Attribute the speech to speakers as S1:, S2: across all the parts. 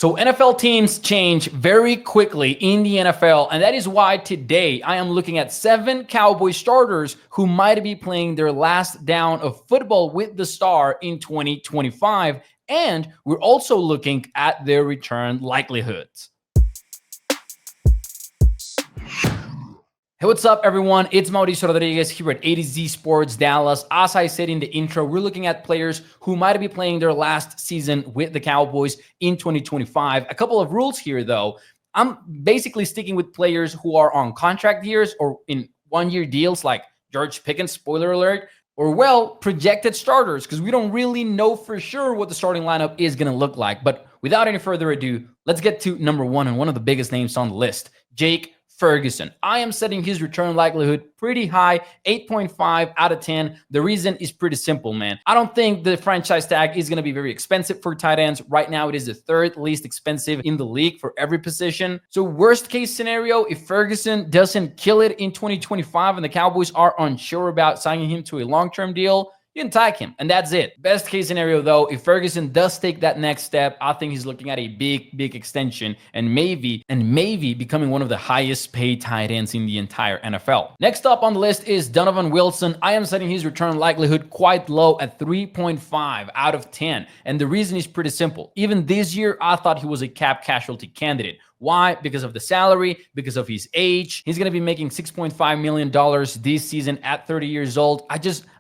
S1: So NFL teams change very quickly in the NFL, and that is why today I am looking at 7 Cowboy starters who might be playing their last down of football with the Star in 2025, and we're also looking at their return likelihoods. Hey, what's up, everyone? It's Mauricio Rodriguez here at A to Z Sports Dallas. As I said in the intro, we're looking at players who might be playing their last season with the Cowboys in 2025. A couple of rules here, though. I'm basically sticking with players who are on contract years or in one-year deals like George Pickens, spoiler alert, or, well, projected starters, because we don't really know for sure what the starting lineup is going to look like. But without any further ado, let's get to number one and one of the biggest names on the list, Jake Ferguson. I am setting his return likelihood pretty high, 8.5 out of 10. The reason is pretty simple, man. I don't think the franchise tag is going to be very expensive for tight ends. Right now, it is the third least expensive in the league for every position. So worst case scenario, if Ferguson doesn't kill it in 2025 and the Cowboys are unsure about signing him to a long-term deal, you can tag him, and that's it. Best case scenario, though, if Ferguson does take that next step, I think he's looking at a big extension and maybe becoming one of the highest paid tight ends in the entire NFL. Next up on the list is Donovan Wilson. I am setting his return likelihood quite low at 3.5 out of 10, and the reason is pretty simple. Even this year, I thought he was a cap casualty candidate. Why? Because of the salary, because of his age. He's going to be making $6.5 million this season at 30 years old.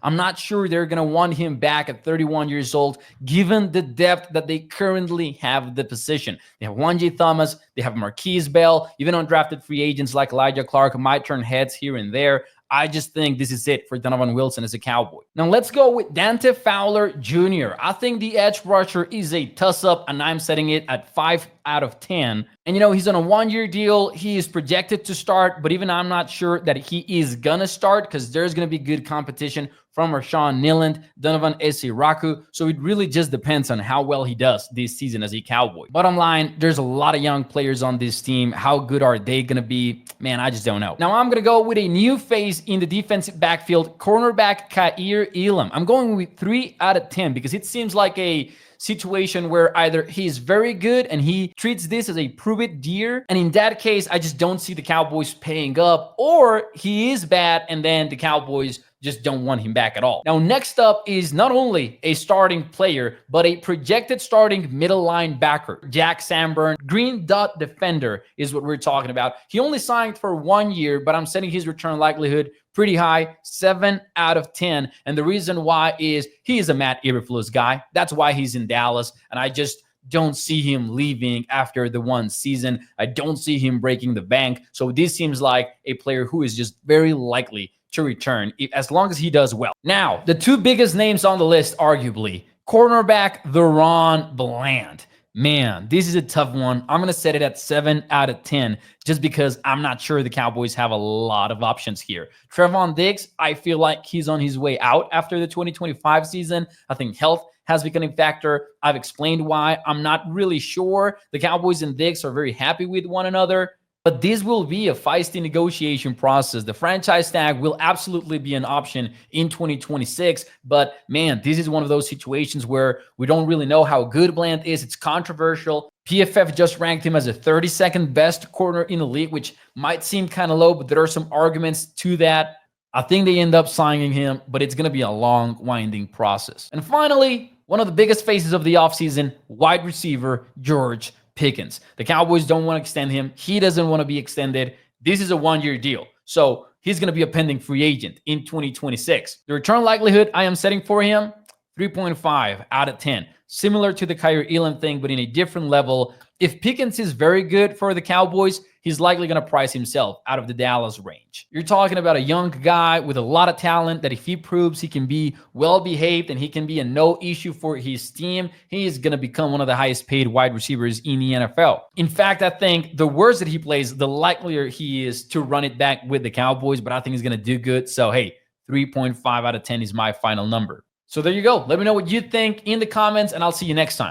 S1: I'm not sure they're going to want him back at 31 years old, given the depth that they currently have the position. They have Juan J. Thomas, they have Marquise Bell, even undrafted free agents like Elijah Clark might turn heads here and there. I just think this is it for Donovan Wilson as a Cowboy. Now let's go with Dante Fowler Jr. I think the edge rusher is a toss-up, and I'm setting it at 5 out of 10. And he's on a one-year deal. He is projected to start, but even I'm not sure that he is gonna start because there's gonna be good competition from Rashawn Niland, Donovan Esiraku. So it really just depends on how well he does this season as a Cowboy. Bottom line, there's a lot of young players on this team. How good are they gonna be? Man, I just don't know. Now I'm gonna go with a new face in the defensive backfield, cornerback Kaiir Elam. I'm going with 3 out of 10 because it seems like a situation where either he's very good and he treats this as a prove it deal, and in that case, I just don't see the Cowboys paying up, or he is bad and then the Cowboys just don't want him back at all. Now, next up is not only a starting player, but a projected starting middle linebacker, Jack Samburn. Green dot defender is what we're talking about. He only signed for 1 year, but I'm setting his return likelihood pretty high, 7 out of 10. And the reason why is he is a Matt Eberflus guy. That's why he's in Dallas. And I just don't see him leaving after the one season. I don't see him breaking the bank. So this seems like a player who is just very likely to return as long as he does well. Now, the two biggest names on the list, arguably, cornerback DaRon Bland. Man, this is a tough one. I'm going to set it at 7 out of 10 just because I'm not sure the Cowboys have a lot of options here. Trevon Diggs, I feel like he's on his way out after the 2025 season. I think health has become a factor. I've explained why. I'm not really sure the Cowboys and Diggs are very happy with one another. But this will be a feisty negotiation process. The franchise tag will absolutely be an option in 2026. But man, this is one of those situations where we don't really know how good Bland is. It's controversial. PFF just ranked him as a 32nd best corner in the league, which might seem kind of low, but there are some arguments to that. I think they end up signing him, but it's going to be a long, winding process. And finally, one of the biggest faces of the offseason, wide receiver George Pickens. The Cowboys don't want to extend him. He doesn't want to be extended. This is a one-year deal. So he's going to be a pending free agent in 2026. The return likelihood I am setting for him, 3.5 out of 10. Similar to the Kaiir Elam thing, but in a different level. If Pickens is very good for the Cowboys, he's likely going to price himself out of the Dallas range. You're talking about a young guy with a lot of talent that if he proves he can be well-behaved and he can be a no issue for his team, he is going to become one of the highest paid wide receivers in the NFL. In fact, I think the worse that he plays, the likelier he is to run it back with the Cowboys, but I think he's going to do good. So, hey, 3.5 out of 10 is my final number. So there you go. Let me know what you think in the comments, and I'll see you next time.